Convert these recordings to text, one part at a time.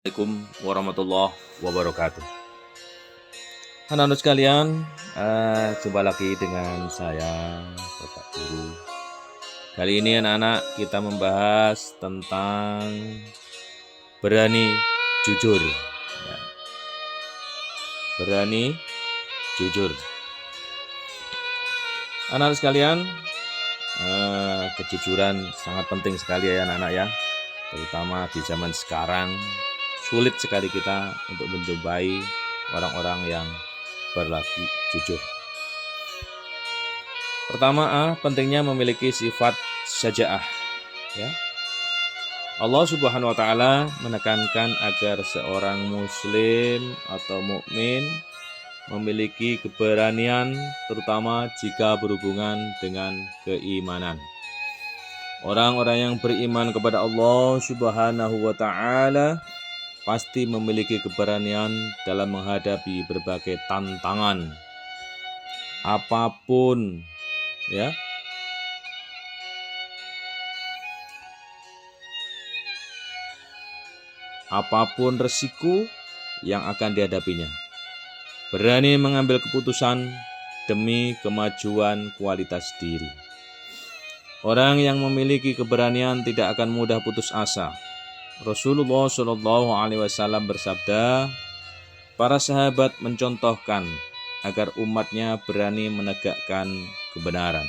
Assalamualaikum warahmatullahi wabarakatuh. Anak-anak sekalian, jumpa lagi dengan saya, Bapak Guru. Kali ini anak-anak kita membahas tentang berani jujur. Ya. Berani jujur. Anak-anak sekalian, kejujuran sangat penting sekali ya anak-anak ya. Terutama di zaman sekarang, sulit sekali kita untuk menjumpai orang-orang yang berlaku jujur. Pertama, pentingnya memiliki sifat syaja'ah. Ya. Allah Subhanahu wa taala menekankan agar seorang muslim atau mukmin memiliki keberanian terutama jika berhubungan dengan keimanan. Orang-orang yang beriman kepada Allah Subhanahu wa taala pasti memiliki keberanian dalam menghadapi berbagai tantangan. Apapun ya. Apapun resiko yang akan dihadapinya. Berani mengambil keputusan demi kemajuan kualitas diri. Orang yang memiliki keberanian tidak akan mudah putus asa. Rasulullah SAW bersabda, para sahabat mencontohkan agar umatnya berani menegakkan kebenaran.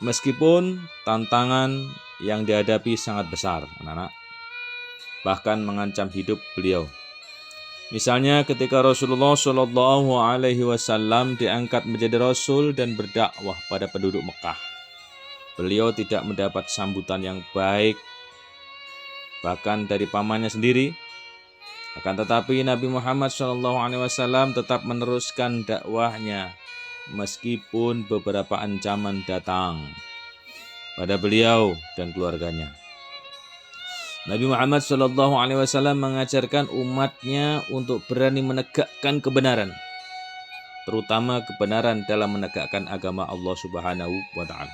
Meskipun tantangan yang dihadapi sangat besar, anak-anak, bahkan mengancam hidup beliau. Misalnya ketika Rasulullah SAW diangkat menjadi Rasul dan berdakwah pada penduduk Mekah. Beliau tidak mendapat sambutan yang baik bahkan dari pamannya sendiri. Akan tetapi Nabi Muhammad SAW tetap meneruskan dakwahnya meskipun beberapa ancaman datang pada beliau dan keluarganya. Nabi Muhammad SAW mengajarkan umatnya untuk berani menegakkan kebenaran, terutama kebenaran dalam menegakkan agama Allah Subhanahu wa taala.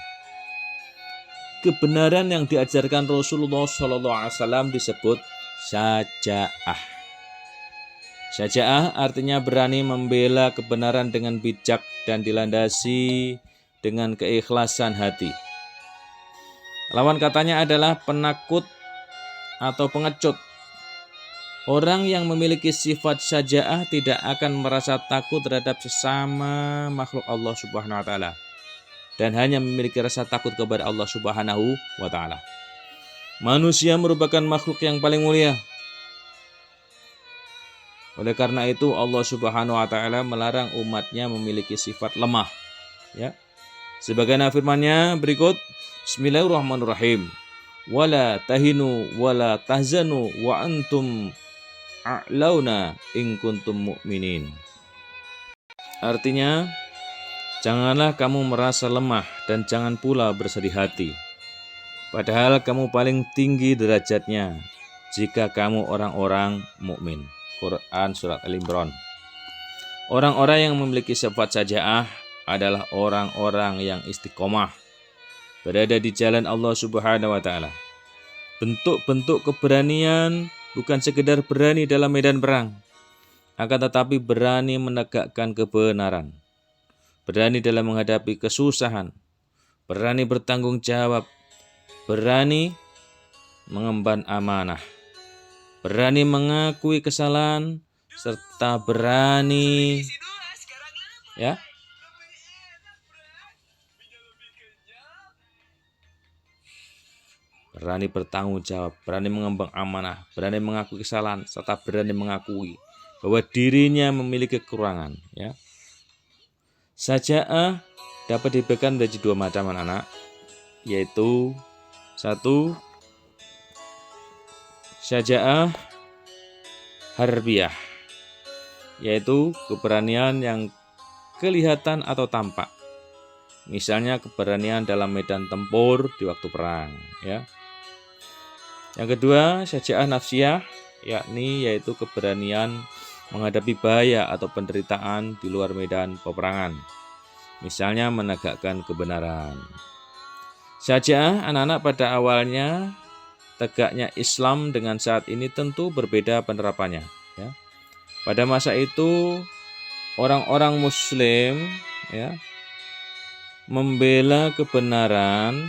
Kebenaran yang diajarkan Rasulullah SAW disebut syaja'ah. Syaja'ah artinya berani membela kebenaran dengan bijak dan dilandasi dengan keikhlasan hati. Lawan katanya adalah penakut atau pengecut. Orang yang memiliki sifat syaja'ah tidak akan merasa takut terhadap sesama makhluk Allah Subhanahu wa taala dan hanya memiliki rasa takut kepada Allah Subhanahu wa taala. Manusia merupakan makhluk yang paling mulia. Oleh karena itu Allah Subhanahu wa taala melarang umatnya memiliki sifat lemah. Ya. Sebagaimana firman-Nya berikut, Bismillahirrahmanirrahim. Wala tahinu wala tahzanu wa antum a'launa in kuntum mu'minin. Artinya, janganlah kamu merasa lemah dan jangan pula bersedih hati. Padahal kamu paling tinggi derajatnya jika kamu orang-orang mukmin. Quran Surat Al-Imran. Orang-orang yang memiliki sifat syaja'ah adalah orang-orang yang istiqomah, berada di jalan Allah Subhanahu wa taala. Bentuk-bentuk keberanian bukan sekedar berani dalam medan perang, akan tetapi berani menegakkan kebenaran. Berani dalam menghadapi kesusahan, berani bertanggung jawab, berani mengemban amanah, berani mengakui kesalahan, serta berani berani bertanggung jawab, berani mengemban amanah, berani mengakui kesalahan, serta berani mengakui bahwa dirinya memiliki kekurangan. Ya. Syaja'ah dapat dibedakan menjadi dua macam anak-anak, yaitu satu, syaja'ah harbiyah, yaitu keberanian yang kelihatan atau tampak. Misalnya keberanian dalam medan tempur di waktu perang. Ya. Yang kedua, syaja'ah nafsiyah, yaitu keberanian menghadapi bahaya atau penderitaan di luar medan peperangan. Misalnya menegakkan kebenaran. Syaja'ah anak-anak pada awalnya tegaknya Islam dengan saat ini tentu berbeda penerapannya. Ya. Pada masa itu orang-orang Muslim ya membela kebenaran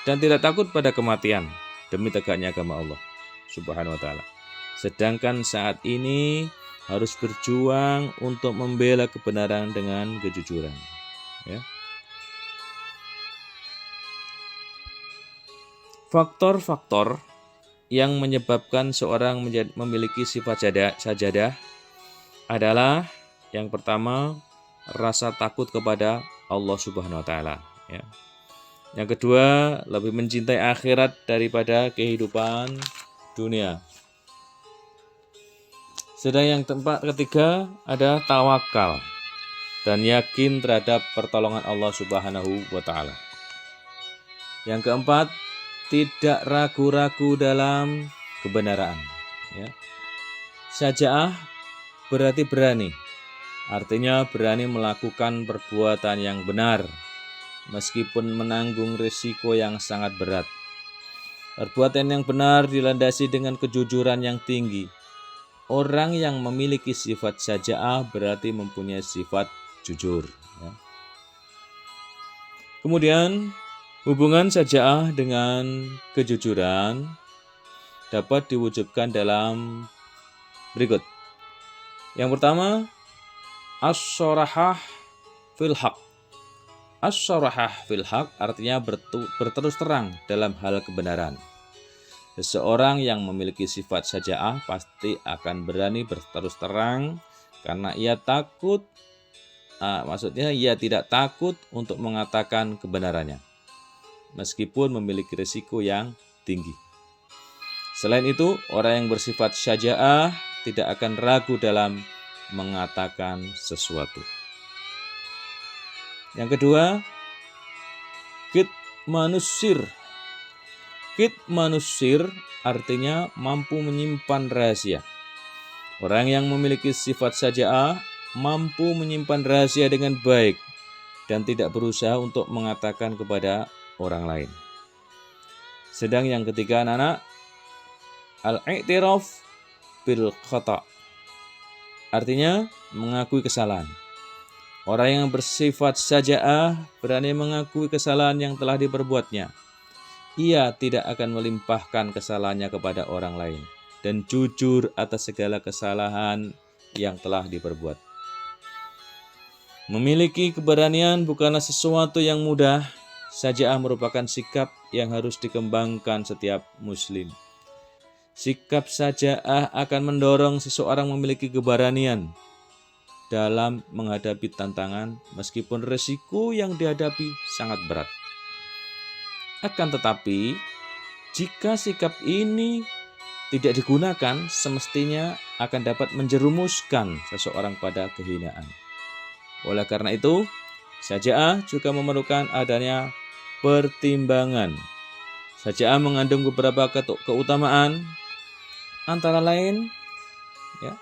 dan tidak takut pada kematian demi tegaknya agama Allah Subhanahu wa taala. Sedangkan saat ini harus berjuang untuk membela kebenaran dengan kejujuran. Ya. Faktor-faktor yang menyebabkan seorang memiliki sifat sajadah adalah yang pertama, rasa takut kepada Allah Subhanahu wa taala, ya. Yang kedua, lebih mencintai akhirat daripada kehidupan dunia. Sedang yang ketiga ada tawakal dan yakin terhadap pertolongan Allah Subhanahu wa taala. Yang keempat, tidak ragu-ragu dalam kebenaran, ya. Syaja'ah berarti berani. Artinya berani melakukan perbuatan yang benar meskipun menanggung risiko yang sangat berat. Perbuatan yang benar dilandasi dengan kejujuran yang tinggi. Orang yang memiliki sifat syaja'ah berarti mempunyai sifat jujur. Ya. Kemudian hubungan syaja'ah dengan kejujuran dapat diwujudkan dalam berikut. Yang pertama, as-sorahah fil haq. As-sorahah fil haq artinya berterus terang dalam hal kebenaran. Seseorang yang memiliki sifat syaja'ah pasti akan berani berterus terang karena ia tidak takut untuk mengatakan kebenarannya meskipun memiliki risiko yang tinggi. Selain itu, orang yang bersifat syaja'ah tidak akan ragu dalam mengatakan sesuatu. Yang kedua, kitmanusir artinya mampu menyimpan rahasia. Orang yang memiliki sifat syaja'ah mampu menyimpan rahasia dengan baik dan tidak berusaha untuk mengatakan kepada orang lain. Sedang yang ketiga anak-anak, al-i'tiraf bil khata' artinya mengakui kesalahan. Orang yang bersifat syaja'ah berani mengakui kesalahan yang telah diperbuatnya. Ia tidak akan melimpahkan kesalahannya kepada orang lain dan jujur atas segala kesalahan yang telah diperbuat. Memiliki keberanian bukanlah sesuatu yang mudah. Syaja'ah merupakan sikap yang harus dikembangkan setiap muslim. Sikap syaja'ah akan mendorong seseorang memiliki keberanian dalam menghadapi tantangan meskipun resiko yang dihadapi sangat berat. Akan tetapi, jika sikap ini tidak digunakan, semestinya akan dapat menjerumuskan seseorang pada kehinaan. Oleh karena itu, syaja'ah juga memerlukan adanya pertimbangan. Syaja'ah mengandung beberapa keutamaan, antara lain, ya,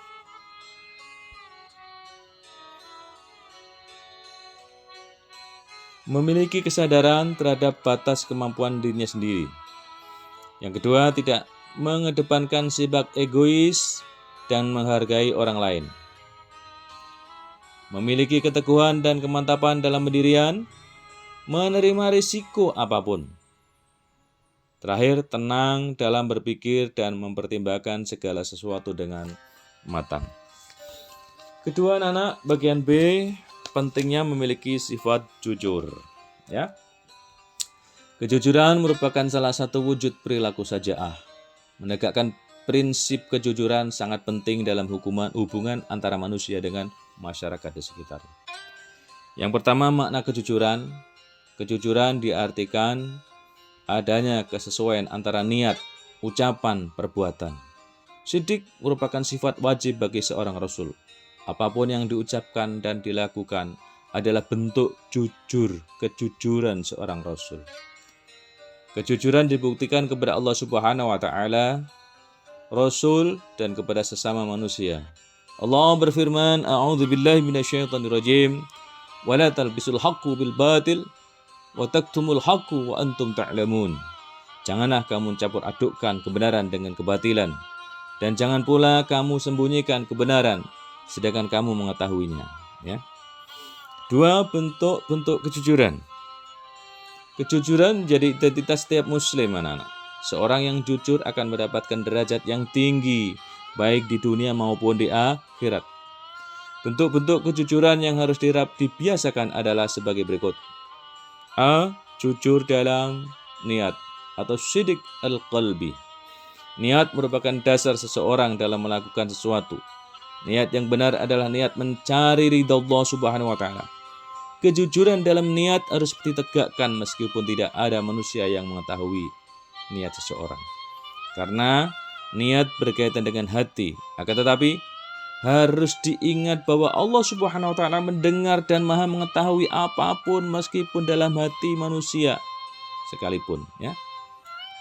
memiliki kesadaran terhadap batas kemampuan dirinya sendiri. Yang kedua, tidak mengedepankan sifat egois dan menghargai orang lain. Memiliki keteguhan dan kemantapan dalam pendirian, menerima risiko apapun. Terakhir, tenang dalam berpikir dan mempertimbangkan segala sesuatu dengan matang. Kedua anak-anak, bagian B, pentingnya memiliki sifat jujur. Ya. Kejujuran merupakan salah satu wujud perilaku syaja'ah. Menegakkan prinsip kejujuran sangat penting dalam hubungan antara manusia dengan masyarakat di sekitar. Yang pertama, makna kejujuran. Kejujuran diartikan adanya kesesuaian antara niat, ucapan, perbuatan. Shidik merupakan sifat wajib bagi seorang rasul. Apapun yang diucapkan dan dilakukan adalah bentuk kejujuran seorang rasul. Kejujuran dibuktikan kepada Allah Subhanahu wa taala, Rasul dan kepada sesama manusia. Allah berfirman, "A'udzubillahi minasyaitonirrajim. Wa la talbisul haqqu bil batil wa taktumul haqqu wa antum ta'lamun." Janganlah kamu campur adukkan kebenaran dengan kebatilan. Dan jangan pula kamu sembunyikan kebenaran, sedangkan kamu mengetahuinya. Ya. 2 bentuk-bentuk kejujuran. Kejujuran menjadi identitas setiap muslim, anak-anak. Seorang yang jujur akan mendapatkan derajat yang tinggi, baik di dunia maupun di akhirat. Bentuk-bentuk kejujuran yang harus dibiasakan adalah sebagai berikut. A. Jujur dalam niat atau sidq al-qalbi. Niat merupakan dasar seseorang dalam melakukan sesuatu. Niat yang benar adalah niat mencari ridha Allah Subhanahu wa taala. Kejujuran dalam niat harus ditegakkan meskipun tidak ada manusia yang mengetahui niat seseorang. Karena niat berkaitan dengan hati. Akan tetapi harus diingat bahwa Allah Subhanahu wa taala mendengar dan Maha mengetahui apapun meskipun dalam hati manusia sekalipun, ya.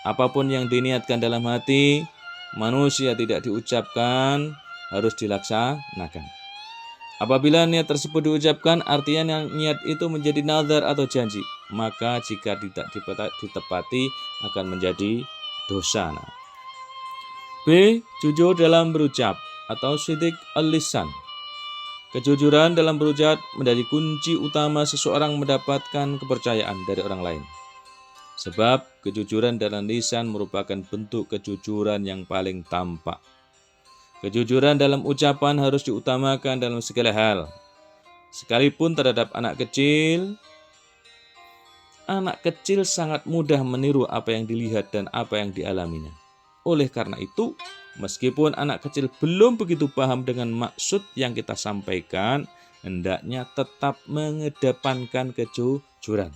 Apapun yang diniatkan dalam hati manusia tidak diucapkan harus dilaksanakan. Apabila niat tersebut diucapkan, artinya niat itu menjadi nazar atau janji. Maka jika tidak ditepati akan menjadi dosa. B. Jujur dalam berucap atau sidq al-lisan. Kejujuran dalam berucap menjadi kunci utama seseorang mendapatkan kepercayaan dari orang lain. Sebab kejujuran dalam lisan merupakan bentuk kejujuran yang paling tampak. Kejujuran dalam ucapan harus diutamakan dalam segala hal. Sekalipun terhadap anak kecil sangat mudah meniru apa yang dilihat dan apa yang dialaminya. Oleh karena itu, meskipun anak kecil belum begitu paham dengan maksud yang kita sampaikan, hendaknya tetap mengedepankan kejujuran.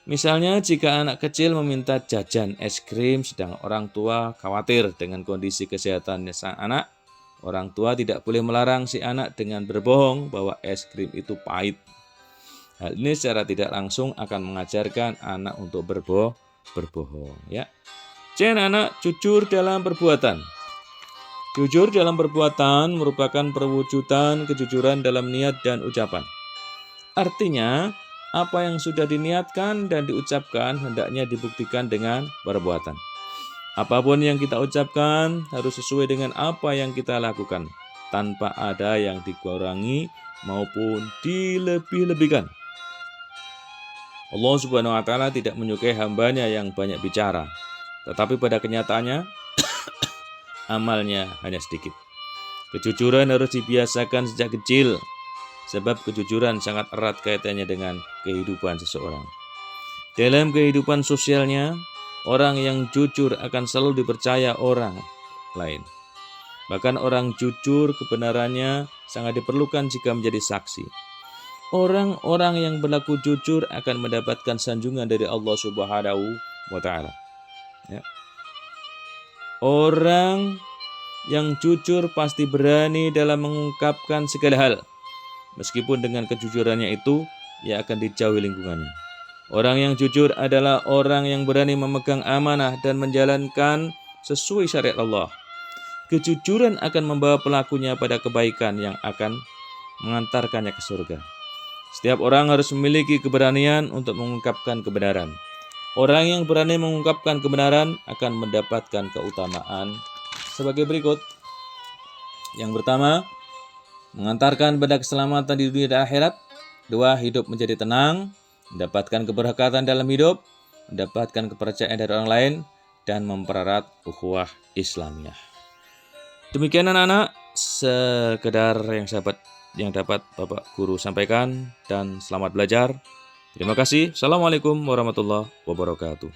Misalnya jika anak kecil meminta jajan es krim sedang orang tua khawatir dengan kondisi kesehatannya sang anak, orang tua tidak boleh melarang si anak dengan berbohong bahwa es krim itu pahit. Hal ini secara tidak langsung akan mengajarkan anak untuk berbohong, ya. C. Anak jujur dalam perbuatan. Jujur dalam perbuatan merupakan perwujudan kejujuran dalam niat dan ucapan. Artinya, apa yang sudah diniatkan dan diucapkan hendaknya dibuktikan dengan perbuatan. Apapun yang kita ucapkan harus sesuai dengan apa yang kita lakukan, tanpa ada yang dikurangi maupun dilebih-lebihkan. Allah Subhanahu wa taala tidak menyukai hambanya yang banyak bicara, tetapi pada kenyataannya amalnya hanya sedikit. Kejujuran harus dibiasakan sejak kecil, sebab kejujuran sangat erat kaitannya dengan kehidupan seseorang. Dalam kehidupan sosialnya, orang yang jujur akan selalu dipercaya orang lain. Bahkan orang jujur kebenarannya sangat diperlukan jika menjadi saksi. Orang-orang yang berlaku jujur akan mendapatkan sanjungan dari Allah Subhanahu wa taala. Ya. Orang yang jujur pasti berani dalam mengungkapkan segala hal. Meskipun dengan kejujurannya itu, ia akan dijauhi lingkungannya. Orang yang jujur adalah orang yang berani memegang amanah dan menjalankan sesuai syariat Allah. Kejujuran akan membawa pelakunya pada kebaikan yang akan mengantarkannya ke surga. Setiap orang harus memiliki keberanian untuk mengungkapkan kebenaran. Orang yang berani mengungkapkan kebenaran akan mendapatkan keutamaan sebagai berikut. Yang pertama, mengantarkan pada keselamatan di dunia dan akhirat. 2. Hidup menjadi tenang, mendapatkan keberkatan dalam hidup, mendapatkan kepercayaan dari orang lain, dan mempererat ukhuwah Islamiyah. Demikian anak-anak, sekedar yang dapat Bapak Guru sampaikan, dan selamat belajar. Terima kasih. Assalamualaikum warahmatullahi wabarakatuh.